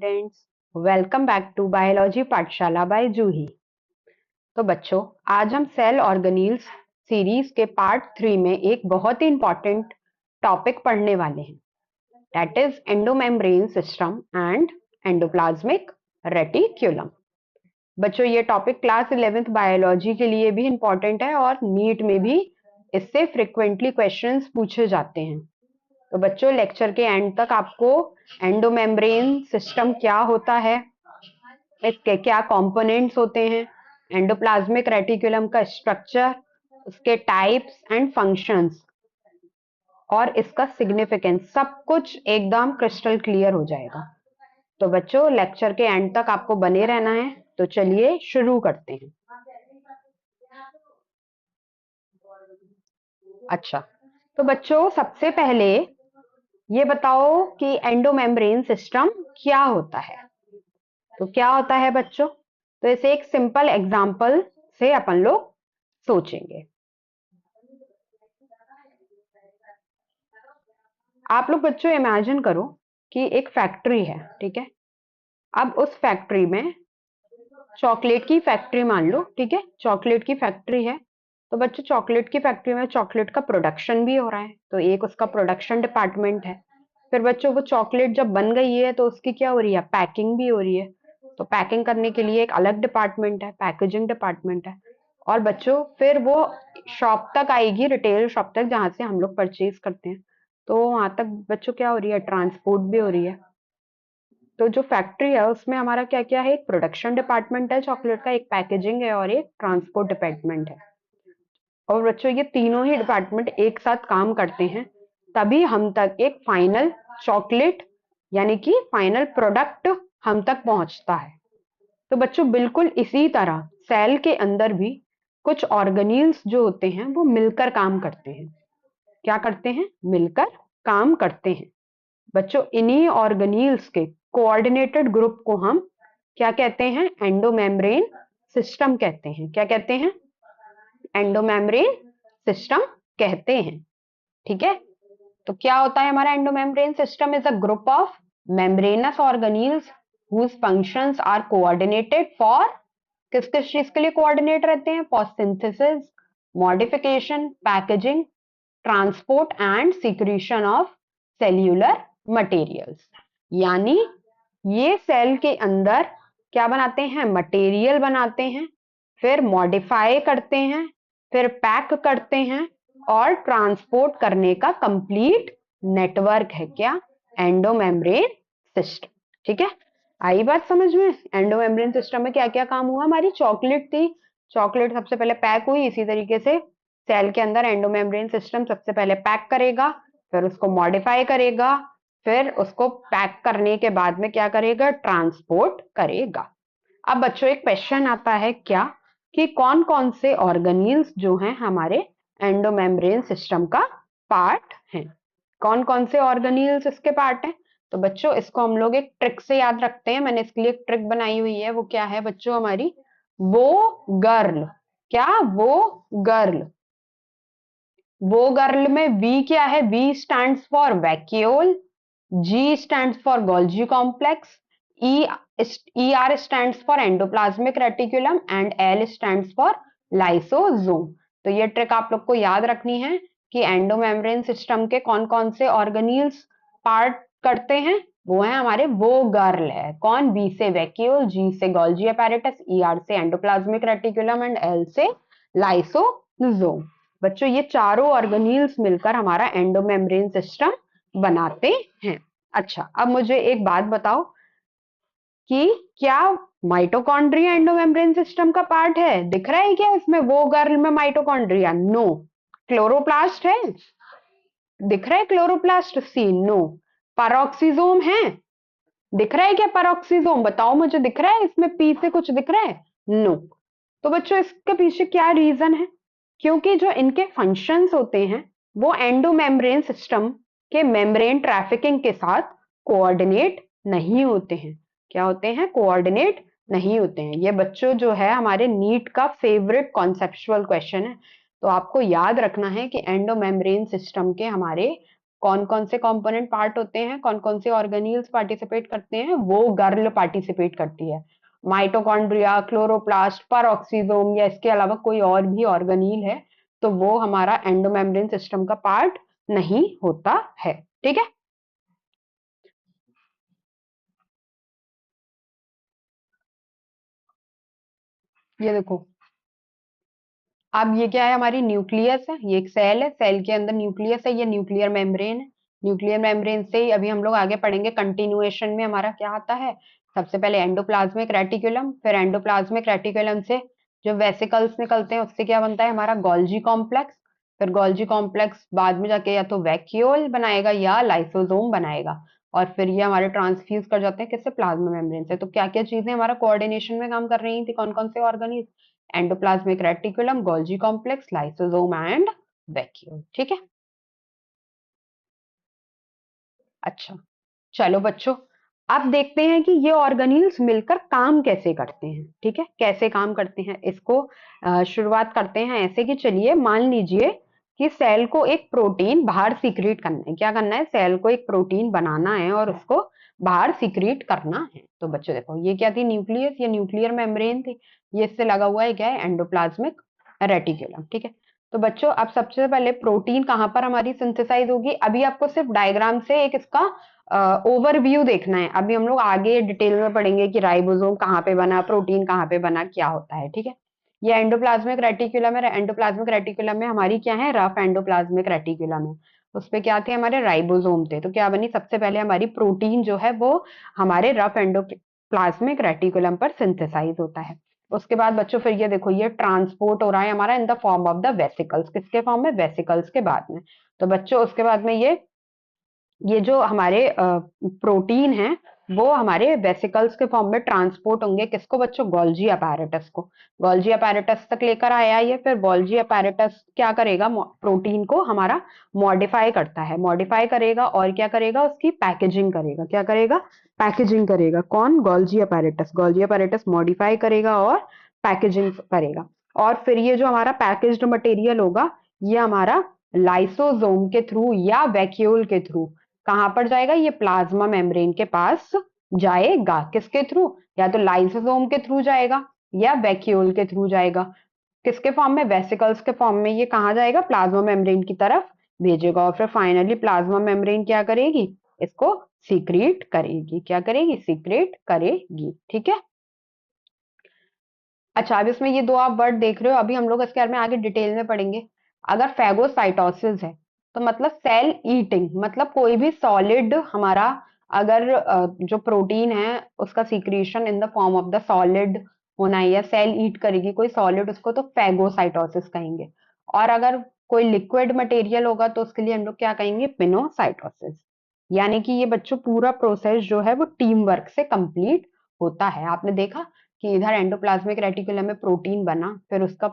Students, welcome back to biology Pathshala by Juhi. तो बच्चों, आज हम सेल ऑर्गेनील्स सीरीज के पार्ट 3 में एक बहुत ही इंपॉर्टेंट टॉपिक पढ़ने वाले हैं, that is endomembrane system and endoplasmic reticulum. बच्चों, ये टॉपिक क्लास 11th बायोलॉजी के लिए भी इंपॉर्टेंट है और नीट में भी इससे फ्रिक्वेंटली क्वेश्चंस पूछे जाते हैं। तो बच्चों, लेक्चर के एंड तक आपको एंडोमेम्ब्रेन सिस्टम क्या होता है, इसके क्या कंपोनेंट्स होते हैं, एंडोप्लाज्मिक रेटिकुलम का स्ट्रक्चर, उसके टाइप्स एंड फंक्शंस और इसका सिग्निफिकेंस, सब कुछ एकदम क्रिस्टल क्लियर हो जाएगा। तो बच्चों, लेक्चर के एंड तक आपको बने रहना है। तो चलिए शुरू करते हैं। अच्छा, तो बच्चों सबसे पहले ये बताओ कि एंडोमेम्ब्रेन सिस्टम क्या होता है। तो क्या होता है बच्चों? तो इसे एक सिंपल एग्जांपल से अपन लोग सोचेंगे। आप लोग बच्चों इमेजिन करो कि एक फैक्ट्री है, ठीक है। अब उस फैक्ट्री में चॉकलेट की फैक्ट्री मान लो, ठीक है, चॉकलेट की फैक्ट्री है। तो बच्चों, चॉकलेट की फैक्ट्री में चॉकलेट का प्रोडक्शन भी हो रहा है, तो एक उसका प्रोडक्शन डिपार्टमेंट है। फिर बच्चों, वो चॉकलेट जब बन गई है तो उसकी क्या हो रही है, पैकिंग भी हो रही है। तो पैकिंग करने के लिए एक अलग डिपार्टमेंट है, पैकेजिंग डिपार्टमेंट है। और बच्चों, फिर वो शॉप तक आएगी, रिटेल शॉप तक, जहां से हम लोग परचेज करते हैं। तो वहां तक बच्चों क्या हो रही है, ट्रांसपोर्ट भी हो रही है। तो जो फैक्ट्री है उसमें हमारा क्या क्या है, एक प्रोडक्शन डिपार्टमेंट है चॉकलेट का, एक पैकेजिंग है और एक ट्रांसपोर्ट डिपार्टमेंट है। और बच्चों, ये तीनों ही डिपार्टमेंट एक साथ काम करते हैं, तभी हम तक एक फाइनल चॉकलेट यानी कि फाइनल प्रोडक्ट हम तक पहुंचता है। तो बच्चों, बिल्कुल इसी तरह सेल के अंदर भी कुछ ऑर्गेनील्स जो होते हैं वो मिलकर काम करते हैं। क्या करते हैं? मिलकर काम करते हैं। बच्चों, इन्हीं ऑर्गेनील्स के कोऑर्डिनेटेड ग्रुप को हम क्या कहते हैं? एंडोमेम्ब्रेन सिस्टम कहते हैं। क्या कहते हैं? एंडोमेम्ब्रेन सिस्टम कहते हैं, ठीक है। तो क्या होता है हमारा endomembrane system? Is a group of membranes organelles whose functions are coordinated for, किस किस चीज के लिए कोऑर्डिनेट रहते हैं? For synthesis, modification, packaging, transport and secretion of cellular materials. यानी ये सेल के अंदर क्या बनाते हैं? मटेरियल बनाते हैं, फिर मॉडिफाई करते हैं, फिर पैक करते हैं और ट्रांसपोर्ट करने का कंप्लीट नेटवर्क है क्या? एंडोमेम्ब्रेन सिस्टम, ठीक है। आई बात समझ में? एंडोमेम्ब्रेन सिस्टम में क्या क्या काम हुआ? हमारी चॉकलेट थी, चॉकलेट सबसे पहले पैक हुई, इसी तरीके से सेल के अंदर एंडोमेम्ब्रेन सिस्टम सबसे पहले पैक करेगा, फिर उसको मॉडिफाई करेगा, फिर उसको पैक करने के बाद में क्या करेगा? ट्रांसपोर्ट करेगा। अब बच्चों, एक क्वेश्चन आता है क्या, कि कौन कौन से ऑर्गेनील्स जो हैं हमारे एंडोमेम्ब्रेन सिस्टम का पार्ट हैं। कौन कौन से ऑर्गेनील्स इसके पार्ट हैं? तो बच्चों, इसको हम लोग एक ट्रिक से याद रखते हैं। मैंने इसके लिए एक ट्रिक बनाई हुई है, वो क्या है बच्चों? हमारी वो गर्ल। क्या? वो गर्ल। वो गर्ल में वी क्या है? V stands for vacuole, G stands for Golgi complex, E ER stands for endoplasmic reticulum and L stands for lysosome. तो ये ट्रिक आप लोग को याद रखनी है कि एंडोमेम्ब्रेन सिस्टम के कौन कौन से ऑर्गेनील्स पार्ट करते हैं। वो है हमारे वो गर्ल है। कौन? बी से वैक्यूल, जी से गोल्जी अपैरेटस, ER से एंडोप्लाज्मिक रेटिकुलम एंड L से लाइसोसोम। बच्चों, ये चारों ऑर्गेनील्स मिलकर हमारा एंडोमेम्ब्रेन सिस्टम बनाते हैं। अच्छा, अब मुझे एक बात बताओ कि क्या माइटोकॉन्ड्रिया एंडोमेम्ब्रेन सिस्टम का पार्ट है? दिख रहा है क्या इसमें? वो गर्ल में माइटोकॉन्ड्रिया? नो। क्लोरोप्लास्ट है? दिख रहा है क्लोरोप्लास्ट? सी, नो। पैरोक्सिसोम है? दिख रहा है क्या पैरोक्सिसोम? बताओ मुझे, दिख रहा है इसमें? पी से कुछ दिख रहा है? नो। तो बच्चों, इसके पीछे क्या रीजन है? क्योंकि जो इनके फंक्शंस होते हैं वो एंडोमेम्ब्रेन सिस्टम के मेम्ब्रेन ट्रैफिकिंग के साथ कोऑर्डिनेट नहीं होते हैं। क्या होते हैं? कोऑर्डिनेट नहीं होते हैं। ये बच्चों जो है हमारे नीट का फेवरेट कॉन्सेप्चुअल क्वेश्चन है। तो आपको याद रखना है कि एंडोमेम्ब्रेन सिस्टम के हमारे कौन कौन से कंपोनेंट पार्ट होते हैं, कौन कौन से ऑर्गेनील्स पार्टिसिपेट करते हैं, वो गर्ल पार्टिसिपेट करती है। माइटोकॉन्ड्रिया, क्लोरोप्लास्ट, परऑक्सीसोम या इसके अलावा कोई और भी ऑर्गेनील है तो वो हमारा एंडोमेम्ब्रेन सिस्टम का पार्ट नहीं होता है। ठीक है, ये देखो, अब ये क्या है, हमारी न्यूक्लियस है, ये एक सेल है, सेल के अंदर न्यूक्लियस है, ये न्यूक्लियर मेम्ब्रेन है। न्यूक्लियर मेम्ब्रेन से ही अभी हम लोग आगे पढ़ेंगे, कंटिन्यूएशन में हमारा क्या आता है। सबसे पहले एंडोप्लाज्मिक रेटिकुलम, फिर एंडोप्लाज्मिक रेटिकुलम से जो वेसिकल्स निकलते हैं उससे क्या बनता है हमारा गोल्जी कॉम्प्लेक्स। फिर गोल्जी कॉम्प्लेक्स बाद में जाके या तो वैक्यूल बनाएगा या लाइसोसोम बनाएगा, और फिर ये हमारे ट्रांसफ्यूज कर जाते हैं किससे, प्लाज्मा मेम्ब्रेन से। तो क्या क्या चीजें हमारा कोऑर्डिनेशन में काम कर रही थी, कौन कौन से organelles, endoplasmic reticulum, Golgi complex, lysosome and vacuole. ठीक है, अच्छा, चलो बच्चों, अब देखते हैं कि ये ऑर्गेनील्स मिलकर काम कैसे करते हैं। ठीक है, कैसे काम करते हैं इसको शुरुआत करते हैं ऐसे कि चलिए मान लीजिए कि सेल को एक प्रोटीन बाहर सीक्रेट करना है। क्या करना है, सेल को एक प्रोटीन बनाना है और उसको बाहर सीक्रेट करना है। तो बच्चों देखो, ये क्या थी, न्यूक्लियस, ये न्यूक्लियर मेम्ब्रेन थी, ये इससे लगा हुआ है क्या है, एंडोप्लाज्मिक रेटिकुलम। ठीक है, तो बच्चों अब सबसे पहले प्रोटीन कहाँ पर हमारी सिंथेसाइज होगी, अभी आपको सिर्फ डायग्राम से एक इसका ओवरव्यू देखना है। अभी हम लोग आगे डिटेल में पढ़ेंगे कि राइबोसोम कहाँ पे बना, प्रोटीन कहाँ पे बना, क्या होता है। ठीक है, ये एंडोप्लाज्मिक रेटिकुलम है, एंडोप्लाज्मिक रेटिकुलम में हमारी क्या है, रफ एंडोप्लाज्मिक रेटिकुलम है, उसपे क्या थे, हमारे राइबोसोम थे। तो क्या बनी, सबसे पहले हमारी प्रोटीन जो है वो हमारे रफ एंडोप्लाज्मिक रेटिकुलम पर सिंथेसाइज होता है। उसके बाद बच्चों फिर ये देखो, ये ट्रांसपोर्ट हो रहा है हमारा in the form of the vesicles, किसके फॉर्म में, वेसिकल्स के बाद में। तो बच्चों उसके बाद में ये जो हमारे प्रोटीन है वो हमारे वेसिकल्स के फॉर्म में ट्रांसपोर्ट होंगे, किसको बच्चों, गोल्जी अपैरेटस को। गोल्जी अपैरेटस तक लेकर आया ये, फिर गोल्जी अपैरेटस क्या करेगा, प्रोटीन को हमारा मॉडिफाई करता है, मॉडिफाई करेगा और क्या करेगा, उसकी पैकेजिंग करेगा। क्या करेगा, पैकेजिंग करेगा। कौन, Golgi apparatus, Golgi apparatus modify करेगा और पैकेजिंग करेगा। और फिर ये जो हमारा पैकेज्ड मटेरियल होगा ये हमारा लाइसोसोम के थ्रू या वैक्यूल के थ्रू कहां पर जाएगा, ये प्लाज्मा मेम्ब्रेन के पास जाएगा। किसके थ्रू, या तो लाइसोसोम के थ्रू जाएगा या वैक्यूल के थ्रू जाएगा। किसके फॉर्म में, वेसिकल्स के फॉर्म में। ये कहाँ जाएगा, प्लाज्मा मेम्ब्रेन की तरफ भेजेगा, और फिर फाइनली प्लाज्मा मेम्ब्रेन क्या करेगी, इसको सीक्रेट करेगी। क्या करेगी, सीक्रेट करेगी। ठीक है, अच्छा, अब इसमें ये दो आप वर्ड देख रहे हो, अभी हम लोग इसके बारे में आगे डिटेल में पढ़ेंगे। अगर फैगोसाइटोसिस है तो मतलब सेल ईटिंग, मतलब कोई भी सॉलिड हमारा अगर जो प्रोटीन है उसका secretion in the form of the solid होना है या सेल ईट करेगी कोई सॉलिड, उसको तो फैगोसाइटोसिस कहेंगे। और अगर कोई लिक्विड मटेरियल होगा तो उसके लिए हम लोग क्या कहेंगे, पिनोसाइटोसिस। यानी कि ये बच्चों पूरा प्रोसेस जो है वो टीम वर्क से कंप्लीट होता है। आपने देखा कि इधर एंडोप्लाज्मिक रेटिकुलम में प्रोटीन बना, फिर उसका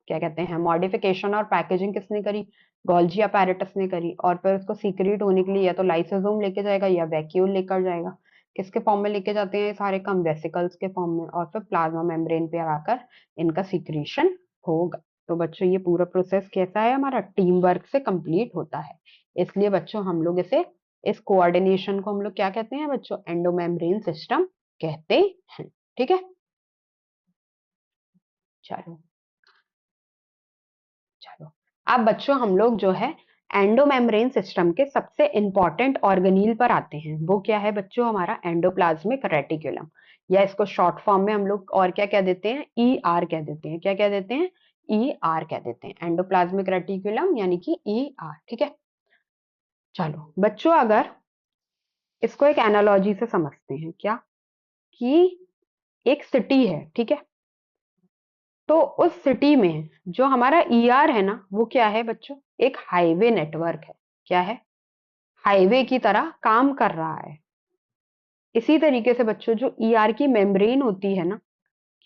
क्या कहते हैं, मॉडिफिकेशन और पैकेजिंग किसने करी, गोल्जी अपैरेटस ने करी, और फिर उसको सीक्रेट होने के लिए या तो लाइसोसोम लेके जाएगा या वैक्यूल लेकर जाएगा। किसके फॉर्म में लेके जाते हैं सारे कम, वेसिकल्स के फॉर्म में, और फिर प्लाज्मा मेम्ब्रेन पे आकर इनका सीक्रेशन होगा। तो बच्चों ये पूरा प्रोसेस कैसा है, हमारा टीम वर्क से कंप्लीट होता है। इसलिए बच्चों हम लोग इस कोऑर्डिनेशन को हम लोग क्या कहते हैं बच्चों, एंडोमेम्ब्रेन सिस्टम कहते हैं। ठीक है, चलो, चलो, अब बच्चों हम लोग जो है एंडोमेम्ब्रेन सिस्टम के सबसे इंपॉर्टेंट ऑर्गेनील पर आते हैं। वो क्या है बच्चों, हमारा एंडोप्लाज्मिक रेटिकुलम, या इसको शॉर्ट फॉर्म में हम लोग और क्या कह देते हैं, ई आर कह देते हैं। क्या कह देते हैं, ई आर कह देते हैं, एंडोप्लाज्मिक रेटिकुलम यानी कि ई आर। ठीक है, चलो बच्चों, अगर इसको एक एनालॉजी से समझते हैं, क्या, कि एक सिटी है, ठीक है, तो उस सिटी में जो हमारा ईआर है ना, वो क्या है बच्चों, एक हाईवे नेटवर्क है। क्या है, हाईवे की तरह काम कर रहा है। इसी तरीके से बच्चों जो ईआर की मेम्ब्रेन होती है ना,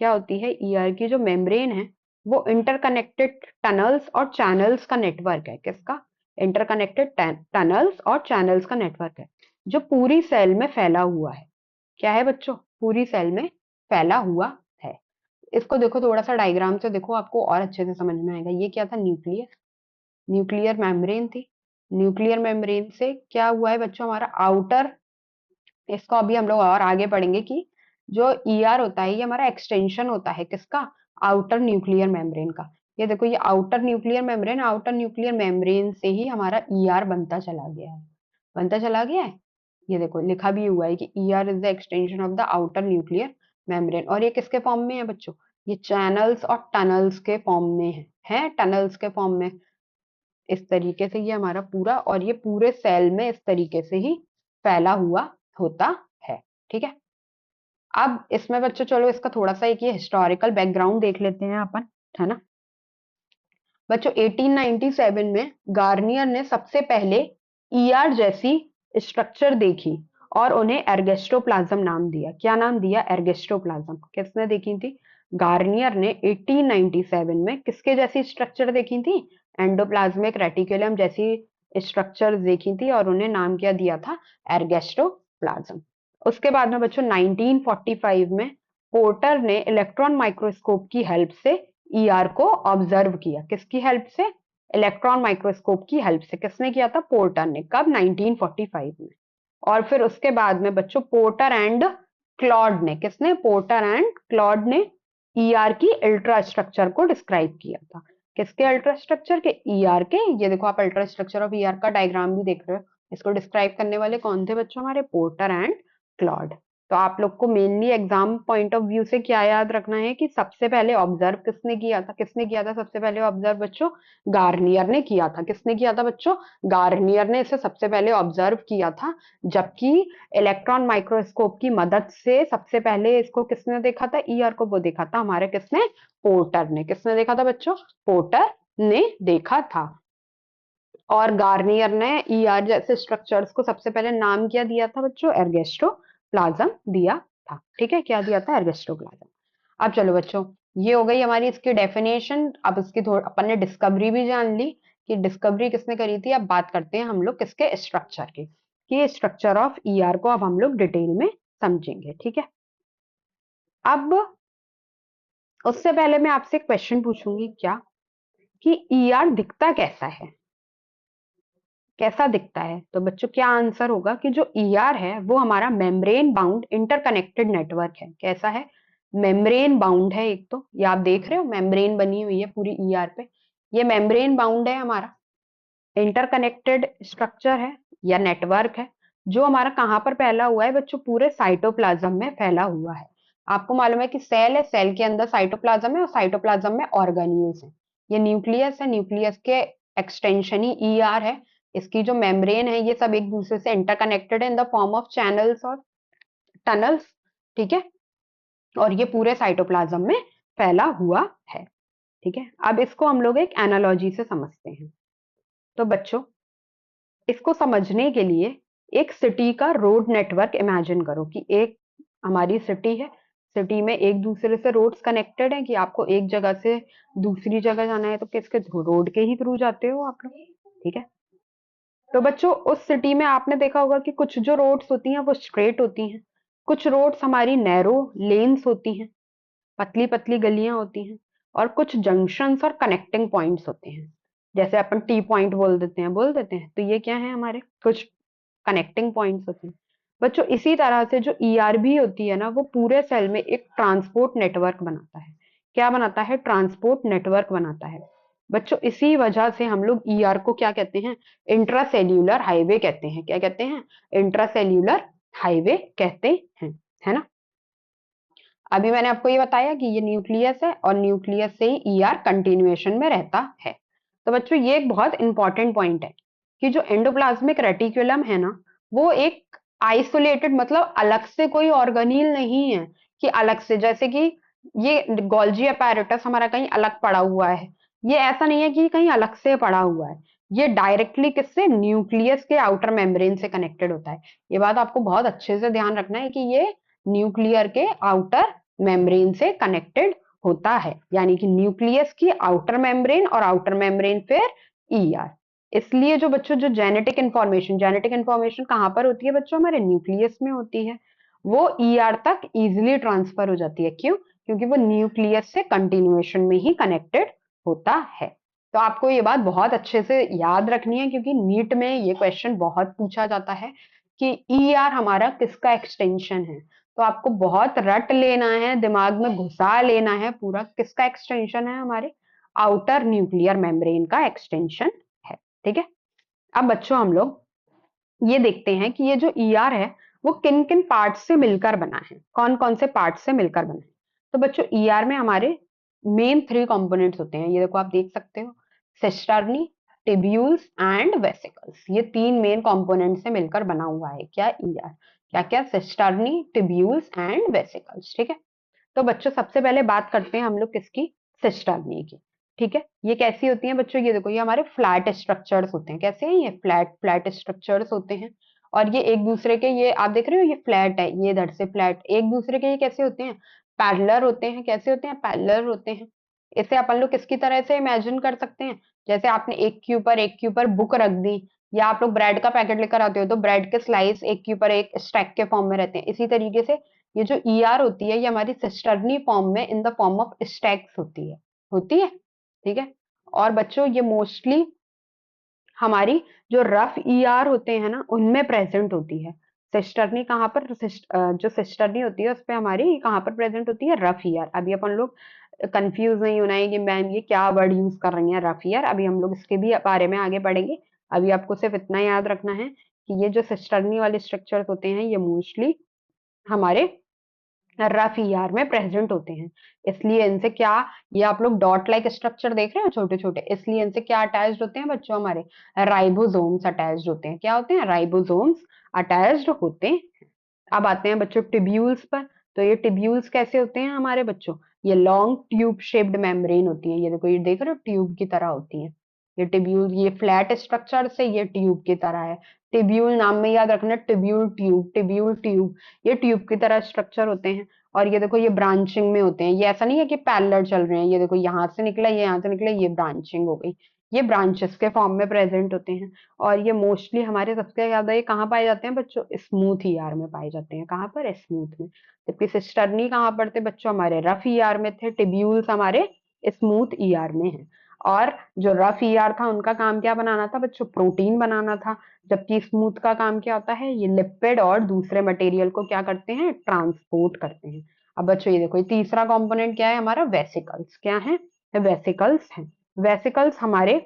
क्या होती है, ईआर की जो मेम्ब्रेन है वो इंटरकनेक्टेड टनल्स और चैनल्स का नेटवर्क है। किसका, इंटरकनेक्टेड टनल्स और चैनल्स का नेटवर्क है, जो पूरी सेल में फैला हुआ है। क्या है बच्चों, पूरी सेल में फैला हुआ है। इसको देखो थोड़ा सा डायग्राम से देखो, आपको और अच्छे से समझ में आएगा। ये क्या था, न्यूक्लियस, न्यूक्लियर मेम्ब्रेन थी। न्यूक्लियर मेम्ब्रेन से क्या हुआ है बच्चों हमारा आउटर, इसको अभी हम लोग और आगे पढ़ेंगे कि जो ईआर होता है ये हमारा एक्सटेंशन होता है किसका, आउटर न्यूक्लियर मेम्ब्रेन का। ये देखो ये outer nuclear membrane, outer nuclear membrane से ही हमारा ईआर बनता चला गया है, बनता चला गया है। ये देखो लिखा भी हुआ है कि ER is the extension of the outer nuclear membrane. और ये किसके फॉर्म में है बच्चों, ये चैनल्स और टनल्स के फॉर्म में है टनल्स के फॉर्म में। इस तरीके से ये हमारा पूरा, और ये पूरे सेल में इस तरीके से ही फैला हुआ होता है। ठीक है, अब इसमें बच्चों चलो इसका थोड़ा सा एक ये हिस्टोरिकल बैकग्राउंड देख लेते हैं अपन, है ना। बच्चों 1897 में गार्नियर ने सबसे पहले ईआर जैसी स्ट्रक्चर देखी और उन्हें एर्गेस्टोप्लाज्म नाम दिया। क्या नाम दिया, एर्गेस्टोप्लाज्म। किसने देखी थी, गार्नियर ने 1897 में किसके जैसी स्ट्रक्चर देखी थी, एंडोप्लाज्मिक रेटिकुलम जैसी स्ट्रक्चर देखी थी और उन्हें नाम क्या दिया था, एर्गेस्टोप्लाज्म। उसके बाद में बच्चों 1945 में पोर्टर ने इलेक्ट्रॉन माइक्रोस्कोप की हेल्प से ईआर को ऑब्जर्व किया। किसकी हेल्प से, इलेक्ट्रॉन माइक्रोस्कोप की हेल्प से। किसने किया था, पोर्टर ने। कब, 1945 में। और फिर उसके बाद में बच्चों पोर्टर एंड क्लॉड ने, किसने, पोर्टर एंड क्लॉड ने ईआर की अल्ट्रा स्ट्रक्चर को डिस्क्राइब किया था। किसके अल्ट्रा स्ट्रक्चर के, ईआर के। ये देखो आप अल्ट्रा स्ट्रक्चर ऑफ ईआर का डायग्राम भी देख रहे हो। इसको डिस्क्राइब करने वाले कौन थे बच्चों, हमारे पोर्टर एंड क्लॉड। तो आप लोग को mainly exam point of view से क्या याद रखना है कि सबसे पहले ऑब्जर्व किसने किया था, किसने किया था सबसे पहले ऑब्जर्व बच्चों, गार्नियर ने किया था। किसने किया था बच्चों, गार्नियर ने इसे सबसे पहले ऑब्जर्व किया था। जबकि इलेक्ट्रॉन माइक्रोस्कोप की मदद से सबसे पहले इसको किसने देखा था, ईआर को, वो देखा था हमारे किसने, पोर्टर ने। किसने देखा था बच्चों, पोर्टर ने देखा था। और गार्नियर ने ईआर जैसे स्ट्रक्चर्स को सबसे पहले नाम क्या दिया था बच्चों, एर्गेस्टोप्लाज्म दिया था। ठीक है, क्या दिया था, एर्गेस्टोप्लाज्म। अब चलो बच्चों, ये हो गई हमारी इसकी डेफिनेशन। अब इसकी थोड़ी अपन ने डिस्कवरी भी जान ली कि डिस्कवरी किसने करी थी। अब बात करते हैं हम लोग किसके, स्ट्रक्चर की, कि स्ट्रक्चर ऑफ ईआर को अब हम लोग डिटेल में समझेंगे। ठीक है, अब उससे पहले मैं आपसे क्वेश्चन पूछूंगी, क्या कि ईआर दिखता कैसा है, कैसा दिखता है। तो बच्चों क्या आंसर होगा कि जो ईआर है वो हमारा मेम्ब्रेन बाउंड इंटरकनेक्टेड नेटवर्क है। कैसा है, मेम्ब्रेन बाउंड है। एक तो ये आप देख रहे हो मेम्ब्रेन बनी हुई है पूरी ईआर पे, ये मेम्ब्रेन बाउंड है हमारा, इंटरकनेक्टेड स्ट्रक्चर है या नेटवर्क है, जो हमारा कहाँ पर फैला हुआ है बच्चों, पूरे साइटोप्लाज्म में फैला हुआ है। आपको मालूम है कि सेल है, सेल के अंदर साइटोप्लाज्म है और साइटोप्लाज्म में ऑर्गेन्यूल्स है। ये न्यूक्लियस है, न्यूक्लियस के एक्सटेंशन ही ईआर है। इसकी जो मेम्ब्रेन है ये सब एक दूसरे से इंटरकनेक्टेड है in the form of channels और टनल्स। ठीक है, और ये पूरे साइटोप्लाज्म में फैला हुआ है। ठीक है, अब इसको हम लोग एक एनालॉजी से समझते हैं। तो बच्चों इसको समझने के लिए एक सिटी का रोड नेटवर्क इमेजिन करो कि एक हमारी सिटी है, सिटी में एक दूसरे से रोड्स कनेक्टेड है कि आपको एक जगह से दूसरी जगह जाना है तो किसके थ्रू, रोड के ही थ्रू जाते हो आप लोग। ठीक है, तो बच्चों उस सिटी में आपने देखा होगा कि कुछ जो रोड्स होती हैं वो स्ट्रेट होती हैं, कुछ रोड्स हमारी नैरो लेन्स होती हैं, पतली पतली गलियां होती हैं, और कुछ जंक्शंस और कनेक्टिंग पॉइंट्स होते हैं, जैसे अपन टी पॉइंट बोल देते हैं। तो ये क्या है, हमारे कुछ कनेक्टिंग पॉइंट्स होते हैं। बच्चों इसी तरह से जो ईआरबी होती है ना, वो पूरे सेल में एक ट्रांसपोर्ट नेटवर्क बनाता है। क्या बनाता है, ट्रांसपोर्ट नेटवर्क बनाता है। बच्चों इसी वजह से हम लोग ईआर को क्या कहते हैं, इंट्रासेल्यूलर हाईवे कहते हैं। क्या कहते हैं, इंट्रासेल्यूलर हाईवे कहते हैं, है ना। अभी मैंने आपको ये बताया कि ये न्यूक्लियस है और न्यूक्लियस से ही ईआर कंटिन्यूएशन में रहता है। तो बच्चों ये एक बहुत इंपॉर्टेंट पॉइंट है कि जो एंडोप्लाज्मिक रेटिकुलम है ना, वो एक आइसोलेटेड, मतलब अलग से कोई ऑर्गेनील नहीं है कि अलग से, जैसे कि ये गोल्जी अपैरेटस हमारा कहीं अलग पड़ा हुआ है, ये ऐसा नहीं है कि कहीं अलग से पड़ा हुआ है। ये डायरेक्टली किससे, न्यूक्लियस के आउटर मेम्ब्रेन से कनेक्टेड होता है। ये बात आपको बहुत अच्छे से ध्यान रखना है कि ये न्यूक्लियर के आउटर मेम्ब्रेन से कनेक्टेड होता है, यानी कि न्यूक्लियस की आउटर मेम्ब्रेन और आउटर मेम्ब्रेन फिर ईआर। इसलिए जो बच्चों जो जेनेटिक इंफॉर्मेशन कहां पर होती है बच्चों, हमारे न्यूक्लियस में होती है, वो ईआर तक इजिली ट्रांसफर हो जाती है। क्यों, क्योंकि वो न्यूक्लियस से कंटिन्यूएशन में ही कनेक्टेड होता है। तो आपको ये बात बहुत अच्छे से याद रखनी है, क्योंकि नीट में ये क्वेश्चन बहुत पूछा जाता है कि ईआर हमारा किसका एक्सटेंशन है। तो आपको बहुत रट लेना है, दिमाग में घुसा लेना है पूरा, किसका एक्सटेंशन है, हमारे आउटर न्यूक्लियर मेम्ब्रेन का एक्सटेंशन है। ठीक है। अब बच्चों हम लोग ये देखते हैं कि ये जो ईआर है वो किन किन पार्ट से मिलकर बना है, कौन कौन से पार्ट से मिलकर बना है। तो बच्चों ईआर में हमारे मेन 3 कंपोनेंट्स होते हैं, ये देखो आप देख सकते हो, सिस्टर्नी, टिब्यूल्स एंड वेसिकल्स। ये 3 मेन कंपोनेंट से मिलकर बना हुआ है क्या, ईआर। क्या क्या, सिस्टर्नी, टिब्यूल्स एंड वेसिकल्स। ठीक है। तो बच्चों सबसे पहले बात करते हैं हम लोग किसकी, सिस्टर्नी की। ठीक है। ये कैसी होती हैं बच्चों, ये देखो ये हमारे फ्लैट स्ट्रक्चर्स होते हैं। कैसे हैं ये, फ्लैट फ्लैट स्ट्रक्चर्स होते हैं। और ये एक दूसरे के, ये आप देख रहे हो ये फ्लैट है, ये इधर से फ्लैट, एक दूसरे के ये कैसे होते हैं, पैरेलल होते हैं। कैसे होते हैं, पैरेलल होते हैं। इसे अपन लोग किसकी तरह से इमेजिन कर सकते हैं, जैसे आपने एक के ऊपर बुक रख दी, या आप लोग ब्रेड का पैकेट लेकर आते हो तो ब्रेड के स्लाइस एक के ऊपर एक स्टैक के फॉर्म में रहते हैं। इसी तरीके से ये जो ईआर होती है ये हमारी सिस्टर्नी फॉर्म में in the form of stacks होती है, होती है। ठीक है। और बच्चों ये मोस्टली हमारी जो रफ ईआर होते हैं ना उनमें प्रेजेंट होती है। सिस्टर्नी कहाँ पर, जो सिस्टर्नी होती है उस पे हमारी कहाँ पर प्रेजेंट होती है, रफ ईआर। अभी अपन लोग कंफ्यूज नहीं होना है कि मैम ये क्या वर्ड यूज कर रही है, रफ ईआर। अभी हम लोग इसके भी बारे में आगे पढ़ेंगे। अभी आपको सिर्फ इतना याद रखना है कि ये जो सिस्टर्नी वाले स्ट्रक्चर्स होते हैं ये मोस्टली हमारे रफ ईआर में प्रेजेंट होते हैं। इसलिए इनसे क्या, ये आप लोग डॉट लाइक स्ट्रक्चर देख रहे हो छोटे छोटे, इसलिए इनसे क्या अटैच्ड होते हैं बच्चों, हमारे राइबोसोम्स अटैच्ड होते हैं। क्या होते हैं, राइबोसोम्स अटैच्ड होते हैं। अब आते हैं बच्चों टिब्यूल्स पर। तो ये टिब्यूल्स कैसे होते हैं हमारे बच्चों, ये लॉन्ग ट्यूब शेप्ड मेम्ब्रेन होती है। ये देखो ये देख रहे हो ट्यूब की तरह होती है ये टिब्यूल, ये फ्लैट स्ट्रक्चर से ये ट्यूब की तरह है। टिब्यूल नाम में याद रखना, टिब्यूल ट्यूब, टिब्यूल ट्यूब, ये ट्यूब की तरह स्ट्रक्चर होते हैं। और ये देखो ये ब्रांचिंग में होते हैं, ये ऐसा नहीं है कि पैरेलल चल रहे हैं, ये देखो यहाँ से निकला, ये यहाँ से निकला, ये ब्रांचिंग हो गई, ये ब्रांचेस के फॉर्म में प्रेजेंट होते हैं। और ये मोस्टली हमारे सबसे ज्यादा ये कहाँ पाए जाते हैं बच्चों, स्मूथ ईआर में पाए जाते हैं। कहाँ पर, स्मूथ में। जबकि सिस्टर्नी कहाँ पर थे बच्चों, हमारे रफ ईआर में थे। टिब्यूल्स हमारे स्मूथ ईआर में है। और जो रफ ईआर था उनका काम क्या बनाना था बच्चों, प्रोटीन बनाना था। जबकि स्मूथ का काम क्या होता है, ये लिपिड और दूसरे मटेरियल को क्या करते हैं, ट्रांसपोर्ट करते हैं। अब बच्चों ये देखो ये तीसरा कंपोनेंट क्या है हमारा, वेसिकल्स। क्या है, वेसिकल्स हैं। वेसिकल्स हमारे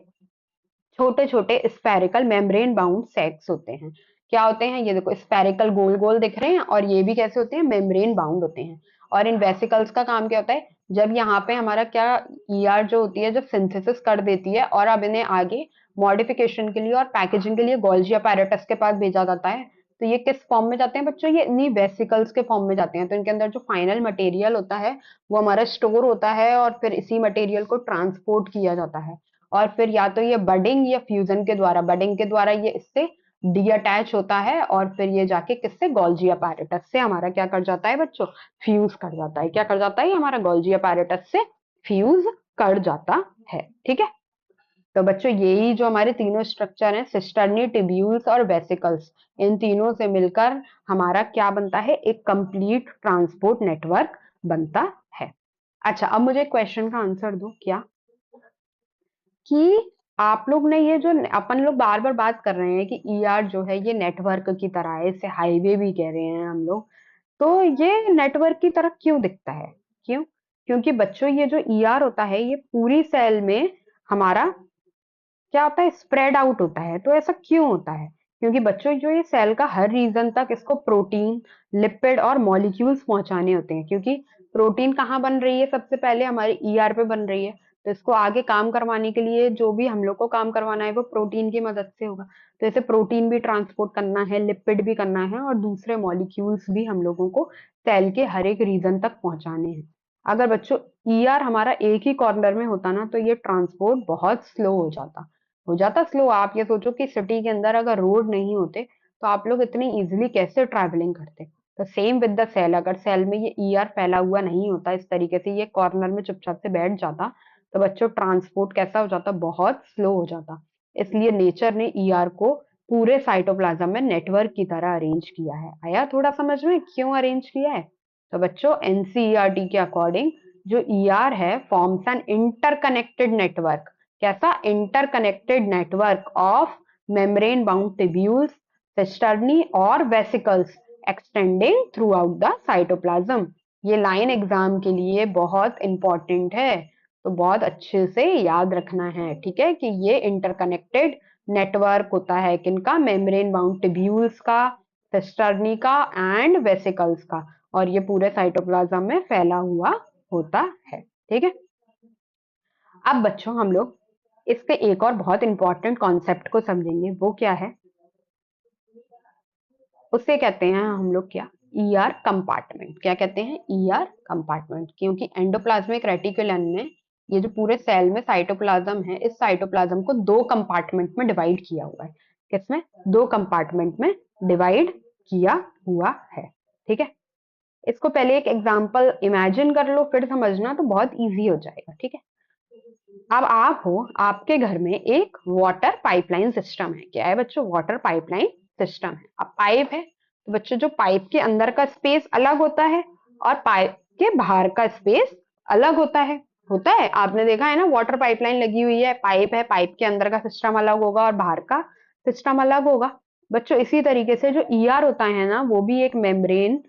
छोटे छोटे स्पेरिकल मेम्ब्रेन बाउंड सेक्स होते हैं। क्या होते हैं, ये देखो स्पेरिकल गोल गोल दिख रहे हैं, और ये भी कैसे होते हैं, मेम्ब्रेन बाउंड होते हैं। और इन वेसिकल्स का काम क्या होता है, जब यहाँ पे हमारा क्या, ईआर जो होती है जब सिंथेसिस कर देती है और अब इन्हें आगे मॉडिफिकेशन के लिए और पैकेजिंग के लिए गोल्जी अपैरेटस के पास भेजा जाता है। तो ये किस फॉर्म में जाते हैं बच्चों, ये इन्हीं वेसिकल्स के फॉर्म में जाते हैं। तो इनके अंदर जो फाइनल मटेरियल होता है वो हमारा स्टोर होता है, और फिर इसी मटेरियल को ट्रांसपोर्ट किया जाता है। और फिर या तो ये बडिंग या फ्यूजन के द्वारा, बडिंग के द्वारा ये इससे डीअटैच होता है, और फिर ये जाके किससे, गोल्जी अपैरेटस से हमारा क्या कर जाता है बच्चों, फ्यूज कर जाता है। क्या कर जाता है, हमारा गोल्जी अपैरेटस से फ्यूज कर जाता है। ठीक है। तो बच्चों यही जो हमारे तीनों स्ट्रक्चर हैं, सिस्टर्नी, टिब्यूल्स और वेसिकल्स, इन तीनों से मिलकर हमारा क्या बनता है, एक कंप्लीट ट्रांसपोर्ट नेटवर्क बनता है। अच्छा अब मुझे क्वेश्चन का आंसर दो, क्या कि आप लोग ने ये जो अपन लोग बार बार बात कर रहे हैं कि ईआर जो है ये नेटवर्क की तरह है, इसे हाईवे भी कह रहे हैं हम लोग, तो ये नेटवर्क की तरह क्यों दिखता है, क्यों, क्योंकि बच्चों ये जो ईआर होता है ये पूरी सेल में हमारा क्या होता है, स्प्रेड आउट होता है। तो ऐसा क्यों होता है, क्योंकि बच्चों जो ये सेल का हर रीजन तक इसको प्रोटीन, लिपिड और मॉलिक्यूल्स पहुंचाने होते हैं। क्योंकि प्रोटीन कहाँ बन रही है, सबसे पहले हमारे ईआर पे बन रही है। तो इसको आगे काम करवाने के लिए जो भी हम लोग को काम करवाना है वो प्रोटीन की मदद से होगा। तो इसे प्रोटीन भी ट्रांसपोर्ट करना है, लिपिड भी करना है, और दूसरे मॉलिक्यूल्स भी हम लोगों को सेल के हर एक रीजन तक पहुंचाने हैं। अगर बच्चों ईआर हमारा एक ही कॉर्नर में होता ना तो ये ट्रांसपोर्ट बहुत स्लो हो जाता स्लो। आप ये सोचो कि सिटी के अंदर अगर रोड नहीं होते तो आप लोग इतनी इजीली कैसे ट्रैवलिंग करते। तो सेम विद द सेल, अगर सेल में ये ईआर फैला हुआ नहीं होता इस तरीके से, ये कॉर्नर में चुपचाप से बैठ जाता, तो बच्चों ट्रांसपोर्ट कैसा हो जाता, बहुत स्लो हो जाता। इसलिए नेचर ने ईआर को पूरे साइटोप्लाज्म में नेटवर्क की तरह अरेंज किया है। आया थोड़ा समझ में क्यों अरेंज किया है। तो बच्चों एनसीईआरटी के अकॉर्डिंग जो ईआर है फॉर्म्स एन इंटरकनेक्टेड नेटवर्क। कैसा? Interconnected network of membrane bound tubules, cisternae और vesicles extending throughout the cytoplasm. ये लाइन एग्जाम के लिए बहुत इंपॉर्टेंट है, तो बहुत अच्छे से याद रखना है, ठीक है, कि ये इंटरकनेक्टेड नेटवर्क होता है किनका? मेम्ब्रेन बाउंड ट्यूब्यूल्स का, सिस्टर्नी का एंड वेसिकल्स का, और ये पूरे साइटोप्लाज्म में फैला हुआ होता है, ठीक है। अब बच्चों हम लोग इसके एक और बहुत इंपॉर्टेंट कॉन्सेप्ट को समझेंगे, वो क्या है? उसे कहते हैं हम लोग क्या? ER compartment. क्या कहते हैं? ER compartment. क्योंकि एंडोप्लाज्मिक रेटिकुलम में ये जो पूरे सेल में साइटोप्लाज्म है, इस साइटोप्लाज्म को दो कंपार्टमेंट में डिवाइड किया हुआ है। किसमें? दो कंपार्टमेंट में डिवाइड किया हुआ है, ठीक है। इसको पहले एक एग्जांपल इमेजिन कर लो, फिर समझना तो बहुत इजी हो जाएगा, ठीक है। अब आप हो, आपके घर में एक वाटर पाइपलाइन सिस्टम है। क्या है बच्चों? वाटर पाइपलाइन सिस्टम है। अब पाइप है तो बच्चों जो पाइप के अंदर का स्पेस अलग होता है और पाइप के बाहर का स्पेस अलग होता है। होता है, आपने देखा है ना, वाटर पाइपलाइन लगी हुई है, पाइप है, पाइप के अंदर का सिस्टम अलग होगा और बाहर का सिस्टम अलग होगा। बच्चों इसी तरीके से जो ईआर होता है ना, वो भी एक मेम्ब्रेन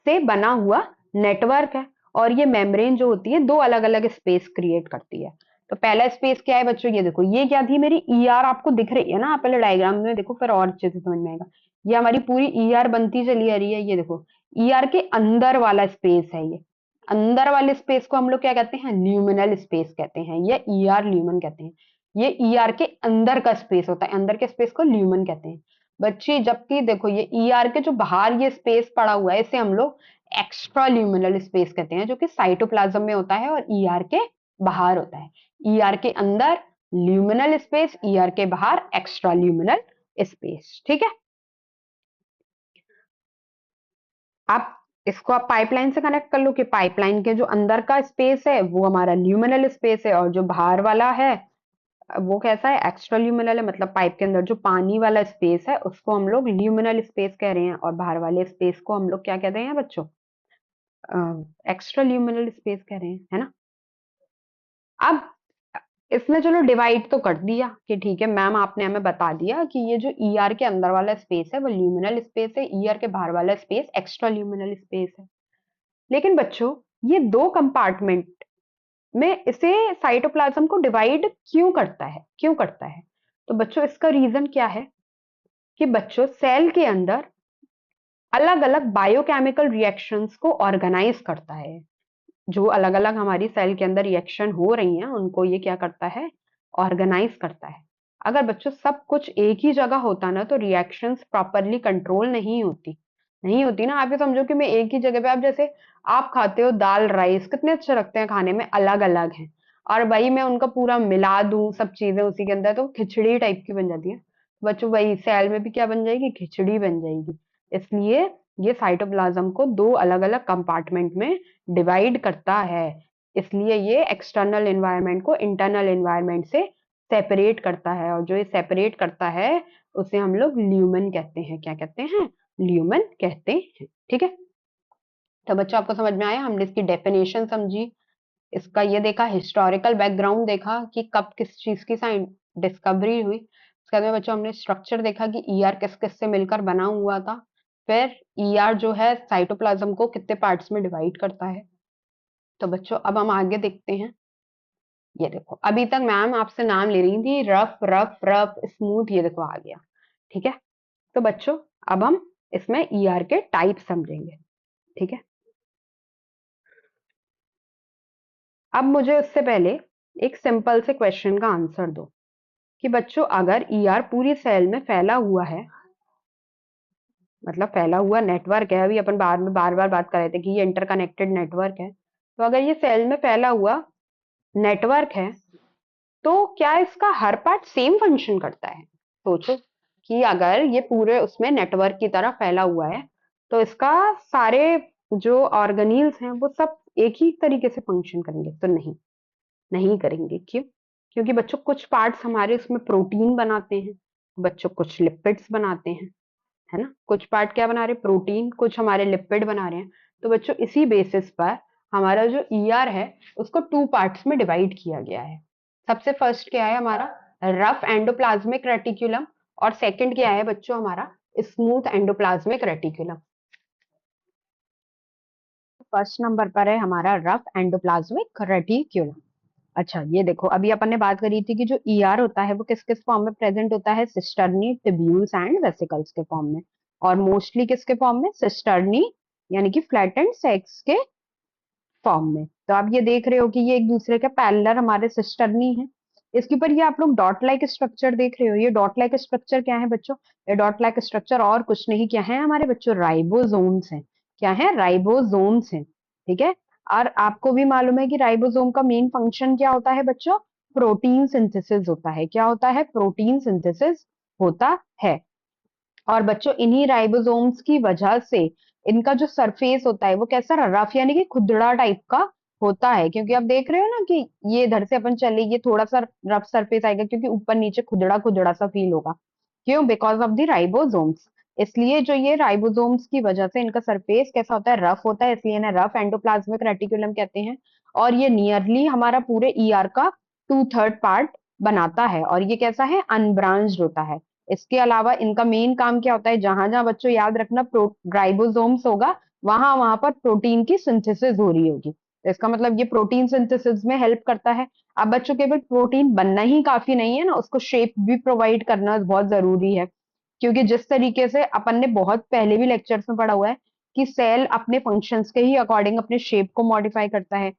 से बना हुआ नेटवर्क है, और ये मेम्ब्रेन जो होती है दो अलग अलग स्पेस क्रिएट करती है। तो पहला स्पेस क्या है बच्चों? ये देखो, ये क्या थी मेरी? ईआर आपको दिख रही है ना, आप पहले डायग्राम में देखो, फिर और अच्छे से समझ में आएगा। ये हमारी पूरी ईआर बनती चली आ रही है। ये देखो, ईआर के अंदर वाला स्पेस है ये। अंदर वाले स्पेस को हम लोग क्या कहते हैं? ल्यूमिनल स्पेस कहते हैं, या ईआर ल्यूमन कहते हैं। ये ईआर के अंदर का स्पेस होता है, अंदर के स्पेस को ल्यूमन कहते हैं बच्चे। जबकि देखो, ये ईआर के जो बाहर ये स्पेस पड़ा हुआ है, इसे हम लोग एक्स्ट्रा ल्यूमिनल स्पेस कहते हैं, जो कि साइटोप्लाज्म में होता है और ईआर के बाहर होता है। ईआर के अंदर ल्यूमिनल स्पेस, ईआर के बाहर एक्स्ट्रा ल्यूमिनल स्पेस, ठीक है। आप इसको आप पाइपलाइन से कनेक्ट कर लो कि पाइपलाइन के जो अंदर का स्पेस है वो हमारा ल्यूमिनल स्पेस है, और जो बाहर वाला है वो कैसा है? एक्स्ट्रा ल्यूमिनल है। मतलब पाइप के अंदर जो पानी वाला स्पेस है उसको हम लोग ल्यूमिनल स्पेस कह रहे हैं, और बाहर वाले स्पेस को हम लोग क्या कहते हैं बच्चों? एक्स्ट्रा ल्यूमिनल स्पेस कह रहे हैं, है ना। अब इसने चलो डिवाइड तो कर दिया कि ठीक है मैम, आपने हमें बता दिया कि ये जो ईआर के अंदर वाला स्पेस है वो ल्यूमिनल स्पेस है, ईआर के बाहर वाला स्पेस एक्स्ट्रा ल्यूमिनल स्पेस है। लेकिन बच्चों, ये दो कंपार्टमेंट में इसे साइटोप्लाज्म को डिवाइड क्यों करता है? क्यों करता है? तो बच्चों इसका रीजन क्या है कि बच्चों सेल के अंदर अलग अलग बायोकेमिकल रिएक्शंस को ऑर्गेनाइज करता है। जो अलग अलग हमारी सेल के अंदर रिएक्शन हो रही हैं उनको ये क्या करता है? ऑर्गेनाइज करता है। अगर बच्चों सब कुछ एक ही जगह होता ना, तो रिएक्शंस प्रॉपरली कंट्रोल नहीं होती ना। आप ये समझो कि मैं एक ही जगह पे, आप जैसे आप खाते हो दाल राइस, कितने अच्छे लगते हैं खाने में, अलग अलग हैं, और भाई मैं उनका पूरा मिला दूं सब चीजें उसी के अंदर, तो खिचड़ी टाइप की बन जाती है। बच्चों वही सेल में भी क्या बन जाएगी? खिचड़ी बन जाएगी। इसलिए ये साइटोप्लाज्म को दो अलग अलग कंपार्टमेंट में डिवाइड करता है। इसलिए ये एक्सटर्नल एनवायरनमेंट को इंटरनल एनवायरनमेंट से सेपरेट करता है, और जो ये सेपरेट करता है उसे हम लोग ल्यूमन कहते हैं। क्या कहते हैं? ल्यूमन कहते हैं, ठीक है। तो बच्चों आपको समझ में आया? हमने इसकी डेफिनेशन समझी, इसका ये देखा, हिस्टोरिकल बैकग्राउंड देखा कि कब किस चीज की साइंस डिस्कवरी हुई। उसके बाद में बच्चों हमने स्ट्रक्चर देखा कि ईआर किस किस से मिलकर बना हुआ था। फिर ईआर जो है साइटोप्लाज्म को कितने पार्ट्स में डिवाइड करता है। तो बच्चों अब हम आगे देखते हैं। ये देखो, अभी तक मैम आपसे नाम ले रही थी, रफ रफ रफ स्मूथ, ये देखो आ गया, ठीक है। तो बच्चों अब हम इसमें ईआर के टाइप समझेंगे, ठीक है। अब मुझे उससे पहले एक सिंपल से क्वेश्चन का आंसर दो कि बच्चों अगर ईआर पूरी सेल में फैला हुआ है, मतलब फैला हुआ नेटवर्क है, अभी अपन बार बार बात कर रहे थे कि ये इंटरकनेक्टेड नेटवर्क है, तो अगर ये सेल में फैला हुआ नेटवर्क है, तो क्या इसका हर पार्ट सेम फंक्शन करता है? सोचो कि अगर ये पूरे उसमें नेटवर्क की तरह फैला हुआ है, तो इसका सारे जो ऑर्गेनील्स हैं वो सब एक ही तरीके से फंक्शन करेंगे? तो नहीं, नहीं करेंगे। क्यों? क्योंकि बच्चों कुछ पार्ट्स हमारे उसमें प्रोटीन बनाते हैं, बच्चों कुछ लिपिड्स बनाते हैं, है ना। कुछ पार्ट क्या बना रहे? प्रोटीन, कुछ हमारे लिपिड बना रहे हैं। तो बच्चों इसी बेसिस पर हमारा जो ईआर है उसको टू पार्ट्स में डिवाइड किया गया है। सबसे फर्स्ट क्या है हमारा, रफ एंडोप्लाज्मिक रेटिकुलम, और सेकंड क्या है बच्चों हमारा, smooth endoplasmic reticulum. First number पर है हमारा रफ एंडोप्लाज्मिक रेटिकुलम। अच्छा ये देखो, अभी अपन ने बात करी थी कि जो ईआर होता है वो किस किस फॉर्म में प्रेजेंट होता है, सिस्टर्नी, टिब्यूल्स एंड वेसिकल्स के फॉर्म में, और मोस्टली किसके फॉर्म में, सिस्टर्नी यानी कि फ्लैटेंड सेक्स के फॉर्म में। तो आप ये देख रहे हो कि ये एक दूसरे के पैरेलल हमारे सिस्टर्नी है। इसके ऊपर ये आप लोग डॉट लाइक स्ट्रक्चर देख रहे हो, ये डॉट लाइक स्ट्रक्चर क्या है बच्चों, ये डॉट लाइक स्ट्रक्चर और कुछ नहीं, क्या है हमारे बच्चों, राइबोसोम्स हैं। क्या है, राइबोसोम्स हैं, ठीक है। और आपको भी मालूम है कि राइबोसोम का मेन फंक्शन क्या होता है बच्चों, प्रोटीन सिंथेसिस होता है। क्या होता है, प्रोटीन सिंथेसिस होता है। और बच्चों इन्हीं राइबोसोम्स की वजह से इनका जो सरफेस होता है वो कैसा, रफ यानी कि खुरदरा टाइप का होता है। क्योंकि आप देख रहे हो ना कि ये इधर से अपन चले, ये थोड़ा सा रफ सरफेस आएगा क्योंकि ऊपर नीचे खुरदरा खुरदरा सा फील होगा। क्यों, बिकॉज ऑफ द राइबोसोम्स। इसलिए जो ये राइबोसोम्स की वजह से इनका सरफेस कैसा होता है, रफ होता है, इसलिए इन्हें रफ एंडोप्लाज्मिक रेटिकुलम कहते हैं। और ये नियरली हमारा पूरे ईआर का 2/3 पार्ट बनाता है, और ये कैसा है, अनब्रांच्ड होता है। इसके अलावा इनका मेन काम क्या होता है, जहां जहां बच्चों याद रखना राइबोसोम्स होगा, वहां वहां पर प्रोटीन की सिंथेसिस हो रही होगी। तो इसका मतलब ये प्रोटीन सिंथेसिस में हेल्प करता है। अब बच्चों केवल प्रोटीन बनना ही काफी नहीं है ना, उसको शेप भी प्रोवाइड करना बहुत जरूरी है। क्योंकि जिस तरीके से अपन ने बहुत पहले भी लेक्चर्स में पढ़ा हुआ है कि सेल अपने फंक्शंस के ही अकॉर्डिंग अपने शेप को मॉडिफाई करता है,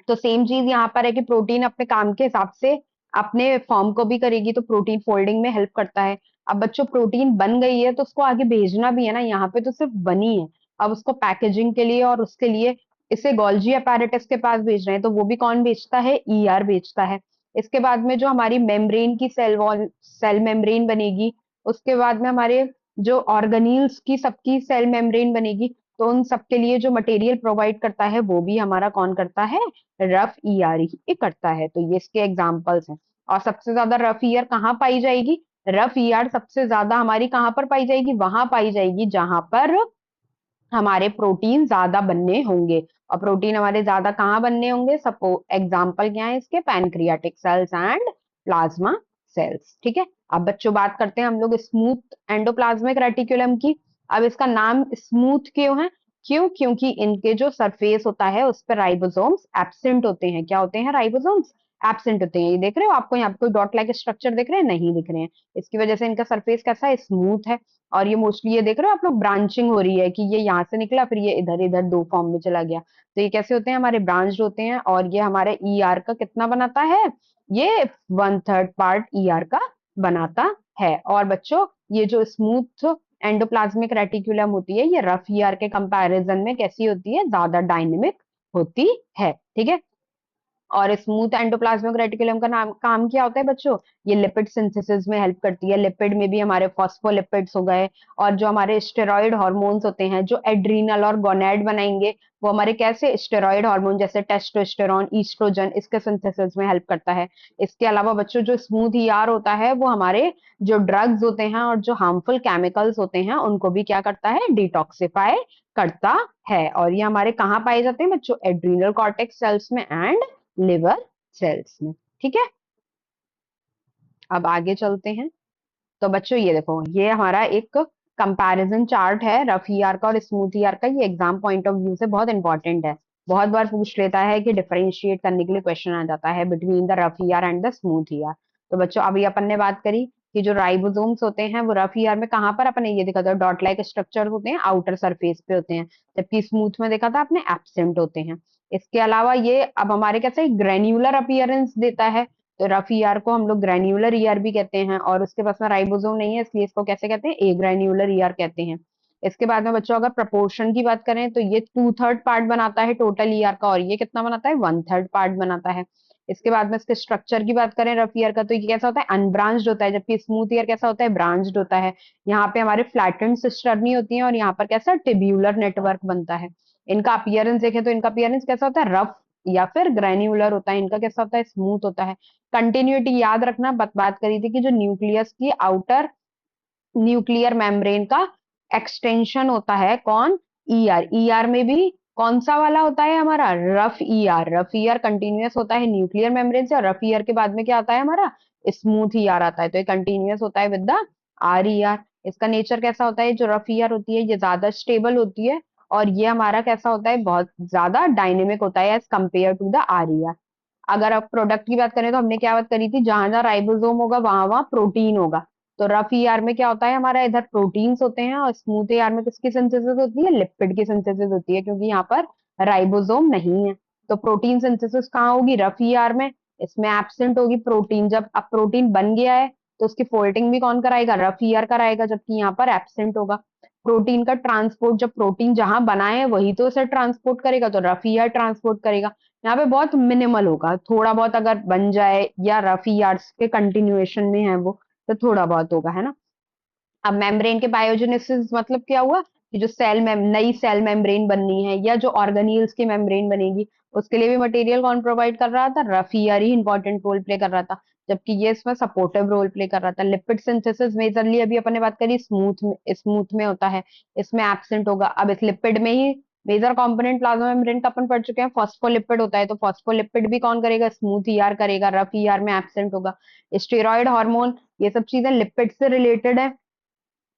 तो सेम चीज यहाँ पर है कि प्रोटीन अपने काम के हिसाब से अपने फॉर्म को भी करेगी, तो प्रोटीन फोल्डिंग में हेल्प करता है। अब बच्चों प्रोटीन बन गई है तो उसको आगे भेजना भी है ना, यहाँ पे तो सिर्फ बनी है, अब उसको पैकेजिंग के लिए और उसके लिए इसे गोल्जी अपैरेटस के पास भेज रहे हैं, तो वो भी कौन भेजता है, ईआर भेजता है। इसके बाद में जो हमारी मेम्ब्रेन की सेल वॉल, सेल मेम्ब्रेन बनेगी, उसके बाद में हमारे जो ऑर्गेनील्स की सबकी सेल मेम्ब्रेन बनेगी, तो उन सबके लिए जो मटेरियल प्रोवाइड करता है वो भी हमारा कौन करता है, रफ ईआर ही करता है। तो ये इसके एग्जांपल्स हैं। और सबसे ज्यादा रफ ईआर कहाँ पाई जाएगी, रफ ईआर सबसे ज्यादा हमारी कहाँ पर पाई जाएगी, वहां पाई जाएगी जहां पर हमारे प्रोटीन ज्यादा बनने होंगे। और प्रोटीन हमारे ज्यादा कहाँ बनने होंगे, सपो एग्जाम्पल क्या है इसके, pancreatic cells and plasma cells, ठीक है। अब बच्चों बात करते हैं हम लोग स्मूथ एंडोप्लाज्मिक रेटिकुलम की। अब इसका नाम स्मूथ क्यों है, क्यों, क्योंकि इनके जो सरफेस होता है उस पर राइबोसोम्स एब्सेंट होते हैं। क्या होते हैं, राइबोसोम्स एब्सेंट होते हैं। ये देख रहे हो, आपको यहाँ पे कोई डॉट लाइक स्ट्रक्चर दिख रहे हैं, नहीं दिख रहे हैं। इसकी वजह से इनका सरफेस कैसा है, स्मूथ है। और ये मोस्टली ये देख रहे हो आप लोग, ब्रांचिंग हो रही है कि ये यहाँ से निकला फिर ये इधर इधर दो फॉर्म में चला गया। तो ये कैसे होते हैं, हमारे ब्रांच होते हैं। और ये हमारे ईआर का कितना बनाता है, ये 1/3 पार्ट ईआर का बनाता है। और बच्चों ये जो स्मूथ एंडोप्लाज्मिक रेटिकुलम होती है, ये रफ ईआर के कंपैरिजन में कैसी होती है, ज्यादा डायनेमिक होती है, ठीक है। और स्मूथ एंडोप्लाज्मिक रेटिकुलम का नाम काम क्या होता है बच्चों, ये लिपिड सिंथेसिस में हेल्प करती है। लिपिड में भी हमारे फॉस्फोलिपिड्स हो गए, और जो हमारे स्टेरॉइड हार्मोन्स होते हैं जो एड्रीनल और गोनेड बनाएंगे, वो हमारे कैसे, स्टेरॉइड हार्मोन जैसे टेस्टोस्टेरोन, ईस्ट्रोजन, इसके सिंथेसिस में हेल्प करता है। इसके अलावा बच्चों जो स्मूथ ईआर होता है वो हमारे जो ड्रग्स होते हैं और जो हार्मफुल केमिकल्स होते हैं उनको भी क्या करता है, डिटॉक्सिफाई करता है। और ये हमारे कहाँ पाए जाते हैं बच्चों, एड्रीनल कॉर्टेक्स सेल्स में एंड लिवर सेल्स में, ठीक है। अब आगे चलते हैं। तो बच्चों ये देखो, ये हमारा एक कंपैरिजन चार्ट है रफ ईआर का और स्मूथ ईआर का। ये एग्जाम पॉइंट ऑफ व्यू से बहुत इंपॉर्टेंट है, बहुत बार पूछ लेता है कि डिफरेंशिएट करने के लिए क्वेश्चन आ जाता है between the rough ER and the smooth ER. तो बच्चों अभी अपन ने बात करी कि जो राइबोसोम्स होते हैं वो रफ ईआर में कहाँ पर, अपने ये देखा था डॉट लाइक स्ट्रक्चर होते हैं, आउटर सरफेस पे होते हैं, जबकि स्मूथ में देखा था आपने एब्सेंट होते हैं। इसके अलावा ये अब हमारे कैसे ग्रेन्युलर अपीयरेंस देता है, तो रफ ईआर को हम लोग ग्रैन्युलर ईआर भी कहते हैं। और उसके पास में राइबोसोम नहीं है इसलिए इसको कैसे कहते हैं, ए ग्रैन्युलर ईआर कहते हैं। इसके बाद में बच्चों अगर प्रपोर्शन की बात करें तो ये 2/3 पार्ट बनाता है टोटल ईआर का, और ये कितना बनाता है, 1/3 पार्ट बनाता है। इसके बाद में इसके स्ट्रक्चर की बात करें रफ ईयर का, तो ये कैसा होता है, अनब्रांच्ड होता है, जबकि स्मूथ ईयर कैसा होता है, ब्रांच्ड होता है। यहाँ पे हमारे फ्लैटेंड सिस्टर्नी होती है और यहाँ पर कैसा टिब्यूलर नेटवर्क बनता है। इनका अपीयरेंस देखें तो इनका अपीयरेंस कैसा होता है, रफ या फिर ग्रैन्युलर होता है। इनका कैसा होता है, स्मूथ होता है। कंटिन्यूटी याद रखना, बात करी थी कि जो न्यूक्लियस की आउटर न्यूक्लियर मेम्ब्रेन का एक्सटेंशन होता है कौन, ईआर। ईआर में भी कौन सा वाला होता है हमारा? Rough ER. Rough ER continuous होता है न्यूक्लियर मेम्ब्रेन से, और रफ ईआर के बाद में क्या आता है हमारा? स्मूथ ईआर आता है। तो ये कंटिन्यूअस होता है विद द आर ईआर। इसका नेचर कैसा होता है? जो रफ ईआर होती है ये ज्यादा स्टेबल होती है, और ये हमारा कैसा होता है? बहुत ज्यादा डायनेमिक होता है as compare to the R ER. अगर आप प्रोडक्ट की बात करें तो हमने क्या बात करी थी? जहां जहां राइबोसोम होगा वहां वहां प्रोटीन होगा। तो रफ ईआर में क्या होता है हमारा? इधर प्रोटीन्स होते हैं, और स्मूथ ईआर में किसकी सिंथेसिस होती है? लिपिड की सिंथेसिस होती है, क्योंकि यहाँ पर राइबोसोम नहीं है। तो प्रोटीन सिंथेसिस कहाँ होगी? रफ ईआर में। इसमें एब्सेंट होगी प्रोटीन। जब अब प्रोटीन बन गया है तो उसकी फोल्डिंग भी कौन कराएगा? रफ ईआर कराएगा, जबकि यहाँ पर एब्सेंट होगा। प्रोटीन का ट्रांसपोर्ट, जब प्रोटीन जहां बना है वही तो उसे ट्रांसपोर्ट करेगा, तो रफ ईआर ट्रांसपोर्ट करेगा। यहाँ पे बहुत मिनिमल होगा, थोड़ा बहुत अगर बन जाए, या रफ ईआर्स के कंटिन्यूएशन में है वो, तो थोड़ा बहुत होगा, है ना। अब मेम्ब्रेन के बायोजेनेसिस मतलब क्या हुआ? कि जो नई सेल मेम्ब्रेन बननी है, या जो ऑर्गेनील्स की मेम्ब्रेन बनेगी, उसके लिए भी मटेरियल कौन प्रोवाइड कर रहा था? रफ ईआर ही इंपॉर्टेंट रोल प्ले कर रहा था, जबकि ये इसमें सपोर्टिव रोल प्ले कर रहा था। लिपिड सिंथेसिस मेजरली अभी अपन ने बात करी स्मूथ में होता है, इसमें एब्सेंट होगा। अब इस लिपिड में ही मेजर कंपोनेंट प्लाज्मा मेम्ब्रेन का अपन पढ़ चुके हैं, फॉस्फोलिपिड होता है। तो फॉस्फोलिपिड भी कौन करेगा? स्मूथ ईआर करेगा, रफ ईआर में एब्सेंट होगा। स्टेरॉइड हार्मोन, ये सब चीजें लिपिड से रिलेटेड है,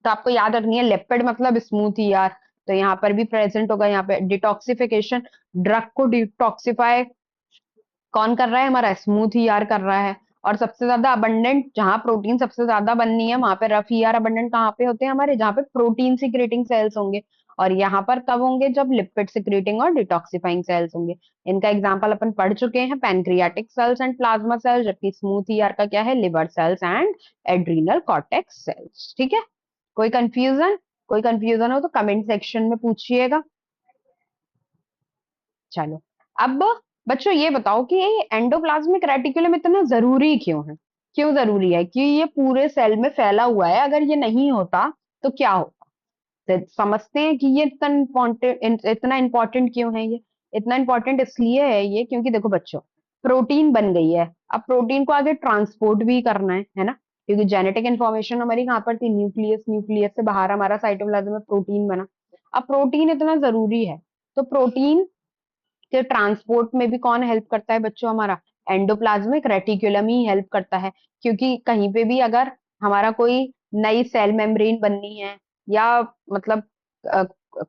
तो आपको याद रखनी है लिपिड मतलब स्मूथ ईआर। तो यहाँ पर भी प्रेजेंट होगा। यहाँ पे डिटॉक्सिफिकेशन, ड्रग को डिटॉक्सिफाई कौन कर रहा है? हमारा स्मूथ ईआर कर रहा है। और सबसे ज्यादा अबंडेंट, जहां प्रोटीन सबसे ज्यादा बननी है वहां पे रफ ईआर अबंडेंट कहाँ पे होते हैं हमारे? जहाँ पे प्रोटीन सिक्रेटिंग सेल्स होंगे। और यहाँ पर कब होंगे? जब लिपिड सिक्रेटिंग और डिटॉक्सिफाइंग सेल्स होंगे। इनका एग्जाम्पल अपन पढ़ चुके हैं, pancreatic cells and plasma cells, जबकि स्मूथ ईआर का क्या है? Liver cells and adrenal cortex cells. ठीक है। कोई कंफ्यूजन? कोई कंफ्यूजन हो तो कमेंट सेक्शन में पूछिएगा। चलो, अब बच्चों ये बताओ कि ये एंडोप्लाज्मिक रेटिकुलम इतना जरूरी क्यों है? क्यों जरूरी है? कि ये पूरे सेल में फैला हुआ है, अगर ये नहीं होता तो क्या होता? तो समझते हैं कि ये इतना इंपॉर्टेंट क्यों है ये? इतना इंपॉर्टेंट इसलिए है ये, क्योंकि देखो बच्चों, प्रोटीन बन गई है, अब प्रोटीन को आगे ट्रांसपोर्ट भी करना है ना। क्योंकि जेनेटिक इन्फॉर्मेशन हमारी कहाँ पर थी? न्यूक्लियस। न्यूक्लियस से बाहर हमारा साइटोप्लाज्म में प्रोटीन बना। अब प्रोटीन इतना जरूरी है, तो प्रोटीन के ट्रांसपोर्ट में भी कौन हेल्प करता है बच्चों? हमारा एंडोप्लाज्मिक रेटिकुलम ही हेल्प करता है। क्योंकि कहीं पे भी अगर हमारा कोई नई सेल मेम्ब्रेन बननी है, या मतलब अ,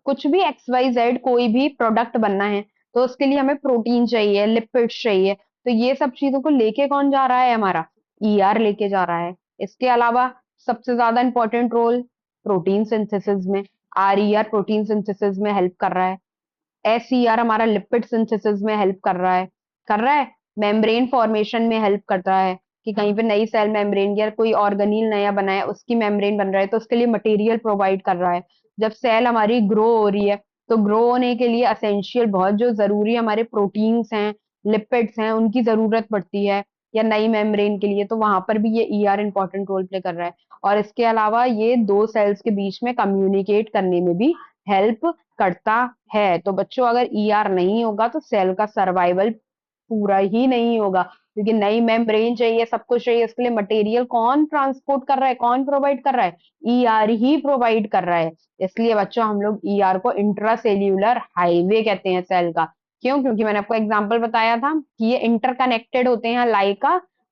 कुछ भी एक्स वाई जेड कोई भी प्रोडक्ट बनना है, तो उसके लिए हमें प्रोटीन चाहिए, लिपिड्स चाहिए। तो ये सब चीजों को लेके कौन जा रहा है? हमारा ईआर लेके जा रहा है। इसके अलावा सबसे ज्यादा इंपॉर्टेंट रोल प्रोटीन सिंथेसिस में, आर ईआर प्रोटीन सिंथेसिस में हेल्प कर रहा है। एसईआर हमारा लिपिड सिंथेसिस में हेल्प कर रहा है। मेम्ब्रेन फॉर्मेशन में हेल्प करता है, कि कहीं पे नई सेल मेम्ब्रेन या कोई ऑर्गेनील नया बना है, उसकी मेम्ब्रेन बन रहा है, तो उसके लिए मटेरियल प्रोवाइड कर रहा है। जब सेल हमारी ग्रो हो रही है, तो ग्रो होने के लिए असेंशियल, बहुत जो जरूरी हमारे प्रोटीन्स हैं, लिपिड्स हैं, उनकी जरूरत पड़ती है, या नई मेम्ब्रेन के लिए, तो वहां पर भी ये ईआर इंपॉर्टेंट रोल प्ले कर रहा है। और इसके अलावा ये दो सेल्स के बीच में कम्युनिकेट करने में भी हेल्प करता है। तो बच्चों, अगर ईआर नहीं होगा तो सेल का सर्वाइवल पूरा ही नहीं होगा, क्योंकि नई मेम्ब्रेन चाहिए, सब कुछ चाहिए, इसके लिए मटेरियल कौन ट्रांसपोर्ट कर रहा है? कौन प्रोवाइड कर रहा है? ईआर ही प्रोवाइड कर रहा है। इसलिए बच्चों, हम लोग ईआर को इंट्रासेल्यूलर हाईवे कहते हैं सेल का। क्यों? क्योंकि मैंने आपको एग्जाम्पल बताया था कि ये इंटरकनेक्टेड होते हैं, लाइक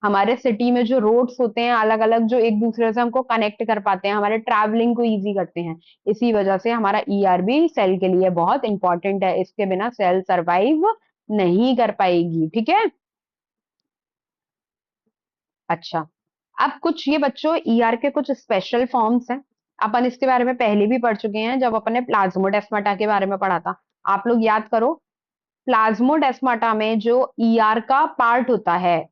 हमारे सिटी में जो रोड्स होते हैं अलग अलग, जो एक दूसरे से हमको कनेक्ट कर पाते हैं, हमारे ट्रैवलिंग को इजी करते हैं। इसी वजह से हमारा ईआर भी सेल के लिए बहुत इंपॉर्टेंट है, इसके बिना सेल सरवाइव नहीं कर पाएगी। ठीक है। अच्छा, अब कुछ ये बच्चों ईआर के कुछ स्पेशल फॉर्म्स हैं। अपन इसके बारे में पहले भी पढ़ चुके हैं, जब अपन ने प्लाज्मोडेस्माटा के बारे में पढ़ा था। आप लोग याद करो, प्लाज्मोडेस्माटा में जो ईआर का पार्ट होता है,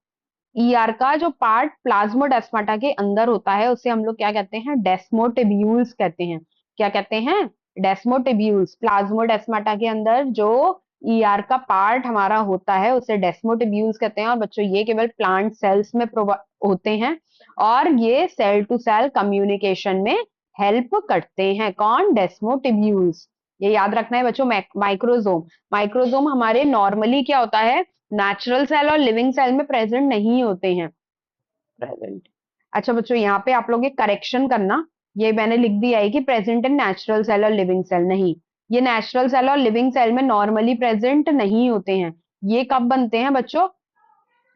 ईआर का जो पार्ट प्लाज्मोडेस्माटा के अंदर होता है, उसे हम लोग क्या कहते हैं? डेस्मोटिब्यूल्स कहते हैं। क्या कहते हैं? डेस्मोटिब्यूल्स। प्लाज्मोडेस्माटा के अंदर जो ईआर का पार्ट हमारा होता है उसे डेस्मोटिब्यूल्स कहते हैं। और बच्चों, ये केवल प्लांट सेल्स में होते हैं, और ये सेल टू सेल कम्युनिकेशन में हेल्प करते हैं। कौन? डेस्मोटिब्यूल्स। ये याद रखना है बच्चों। माइक्रोजोम, माइक्रोजोम हमारे नॉर्मली क्या होता है? नेचुरल सेल और लिविंग सेल में प्रेजेंट नहीं होते हैं। प्रेजेंट। अच्छा बच्चों, यहाँ पे आप लोग एक करेक्शन करना, ये मैंने लिख दिया है कि प्रेजेंट इन नेचुरल सेल और लिविंग सेल नहीं, ये नेचुरल सेल और लिविंग सेल में नॉर्मली प्रेजेंट नहीं होते हैं। ये कब बनते हैं बच्चों?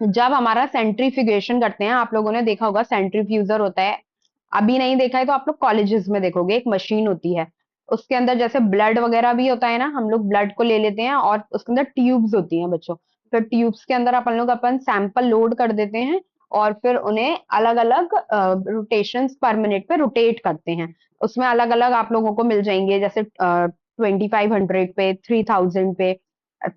जब हमारा सेंट्रीफ्यूगेशन करते हैं। आप लोगों ने देखा होगा सेंट्रीफ्यूजर होता है, अभी नहीं देखा है तो आप लोग कॉलेजेस में देखोगे, एक मशीन होती है, उसके अंदर जैसे ब्लड वगैरह भी होता है ना, हम लोग ब्लड को ले लेते हैं और उसके अंदर ट्यूब्स होती हैं बच्चों। फिर ट्यूब्स के अंदर अपन सैंपल लोड कर देते हैं और फिर उन्हें अलग अलग रोटेशन पर मिनट पे रोटेट करते हैं। उसमें अलग अलग आप लोगों को मिल जाएंगे, जैसे 2500 पे, 3000 पे,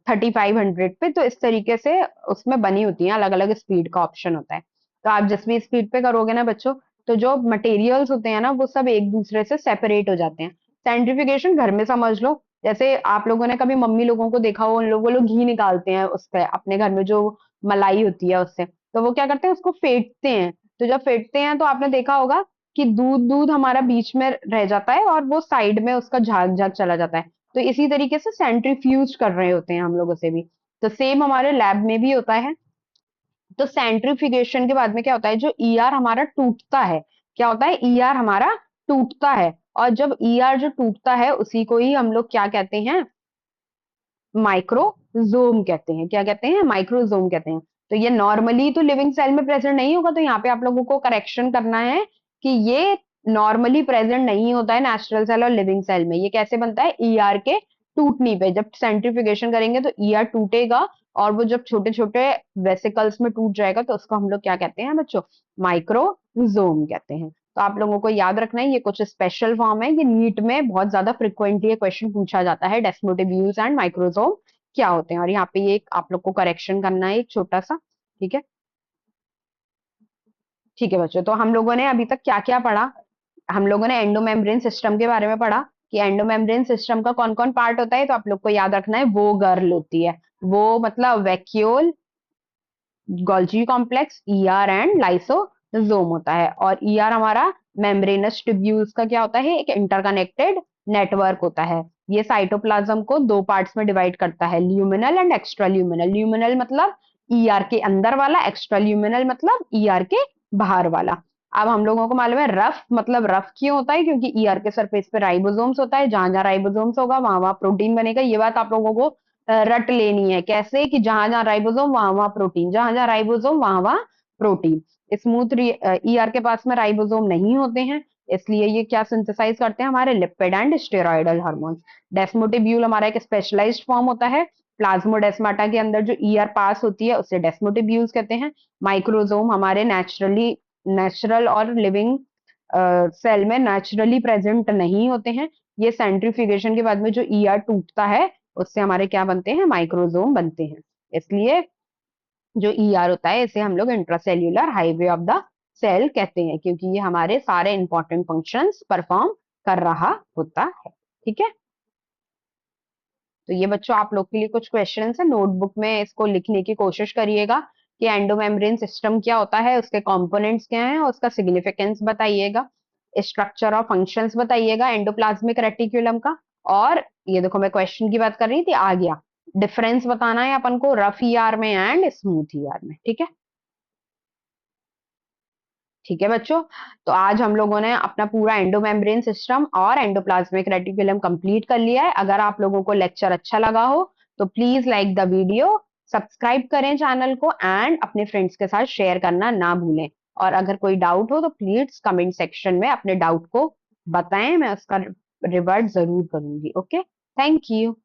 3500 पे, तो इस तरीके से उसमें बनी होती है, अलग अलग स्पीड का ऑप्शन होता है। तो आप जिस भी स्पीड पे करोगे ना बच्चों, तो जो मटेरियल्स होते हैं ना वो सब एक दूसरे से सेपरेट हो जाते हैं। सेंट्रीफ्यूगेशन घर में समझ लो, जैसे आप लोगों ने कभी मम्मी लोगों को देखा हो, उन लोग वो लोग घी निकालते हैं उससे, अपने घर में जो मलाई होती है उससे, तो वो क्या करते हैं, उसको फेंटते हैं। तो जब फेंटते हैं तो आपने देखा होगा कि दूध दूध हमारा बीच में रह जाता है और वो साइड में उसका झाग झाग चला जाता है। तो इसी तरीके से सेंट्रीफ्यूज कर रहे होते हैं हम लोग उसे भी। तो सेम हमारे लैब में भी होता है। तो सेंट्रीफ्यूगेशन के बाद में क्या होता है, जो ईआर हमारा टूटता है, क्या होता है, ईआर हमारा टूटता है। और जब ईआर जो टूटता है उसी को ही हम लोग क्या कहते हैं, माइक्रोजोम कहते हैं। क्या कहते हैं, माइक्रोजोम कहते हैं। तो ये नॉर्मली तो लिविंग सेल में प्रेजेंट नहीं होगा, तो यहाँ पे आप लोगों को करेक्शन करना है कि ये नॉर्मली प्रेजेंट नहीं होता है नेचुरल सेल और लिविंग सेल में। ये कैसे बनता है, ईआर के टूटने पे। जब सेंट्रीफ्यूगेशन करेंगे तो ईआर टूटेगा और वो जब छोटे छोटे वेसिकल्स में टूट जाएगा तो उसको हम लोग क्या कहते हैं बच्चों, माइक्रोजोम कहते हैं। तो आप लोगों को याद रखना है, ये कुछ स्पेशल फॉर्म है, ये नीट में बहुत ज्यादा फ्रिक्वेंटली ये क्वेश्चन पूछा जाता है, डेस्मोटिब्यूल्स एंड माइक्रोजोम क्या होते हैं। और यहाँ पे ये आप लोग को करेक्शन करना है एक छोटा सा, ठीक है। ठीक है बच्चों, तो हम लोगों ने अभी तक क्या क्या पढ़ा? हम लोगों ने एंडोमेम्ब्रेन सिस्टम के बारे में पढ़ा कि एंडोमेम्ब्रेन सिस्टम का कौन कौन पार्ट होता है। तो आप लोग को याद रखना है, वो गर्ल होती है, वो मतलब vacuole, Golgi complex, ER and lysosome होता है। और ईआर हमारा मेम्ब्रेनस ट्यूब्यूल्स का क्या होता है, एक इंटरकनेक्टेड नेटवर्क होता है। ये साइटोप्लाज्म को दो पार्ट्स में डिवाइड करता है, luminal and extra luminal. Luminal मतलब ईआर के अंदर वाला, एक्स्ट्रा ल्यूमिनल मतलब ईआर के बाहर वाला। अब हम लोगों को मालूम है रफ मतलब रफ क्यों होता है, क्योंकि ईआर के सरफेस पे राइबोसोम्स होता है, जहां जहां राइबोसोम्स होगा वहां वहां प्रोटीन बनेगा। ये बात आप लोगों को रट लेनी है, कैसे कि जहां जहां राइबोसोम वहां वहां प्रोटीन, जहां जहां राइबोसोम वहां वहां प्रोटीन। स्मूथ ईआर के पास में राइबोसोम नहीं होते हैं, इसलिए ये क्या सिंथेसाइज करते हैं, हमारे लिपिड एंड स्टेरॉयडल हार्मोन। डेस्मोटिब्यूल हमारा एक स्पेशलाइज्ड फॉर्म होता है, प्लाज्मोडेस्माटा के अंदर जो ईआर पास होती है उसे डेस्मोटिब्यूल्स कहते हैं। माइक्रोसोम हमारे नेचुरल और लिविंग सेल में नेचुरली प्रेजेंट नहीं होते हैं। ये सेंट्रीफ्यूगेशन के बाद में जो ईआर टूटता है उससे हमारे क्या बनते हैं, माइक्रोसोम बनते हैं। इसलिए जो ईआर होता है इसे हम लोग intracellular highway of the cell कहते हैं, क्योंकि ये हमारे सारे इंपॉर्टेंट फंक्शंस परफॉर्म कर रहा होता है। ठीक है, तो ये बच्चों आप लोग के लिए कुछ क्वेश्चंस है, नोटबुक में इसको लिखने की कोशिश करिएगा कि एंडोमेम्ब्रेन सिस्टम क्या होता है, उसके कंपोनेंट्स क्या हैं, उसका सिग्निफिकेंस बताइएगा, स्ट्रक्चर और फंक्शंस बताइएगा एंडोप्लाज्मिक रेटिकुलम का। और ये देखो मैं क्वेश्चन की बात कर रही थी, आ गया, डिफरेंस बताना है अपन को रफ ईआर में एंड स्मूथ ईआर में। ठीक है, ठीक है बच्चों, तो आज हम लोगों ने अपना पूरा एंडोमेम्ब्रेन सिस्टम और एंडोप्लाज्मिक रेटिकुलम कंप्लीट कर लिया है। अगर आप लोगों को लेक्चर अच्छा लगा हो तो please like the video, subscribe करें चैनल को एंड अपने फ्रेंड्स के साथ शेयर करना ना भूलें। और अगर कोई डाउट हो तो प्लीज कमेंट सेक्शन में अपने डाउट को बताएं, मैं उसका रिवर्ट जरूर करूंगी। Okay, thank you.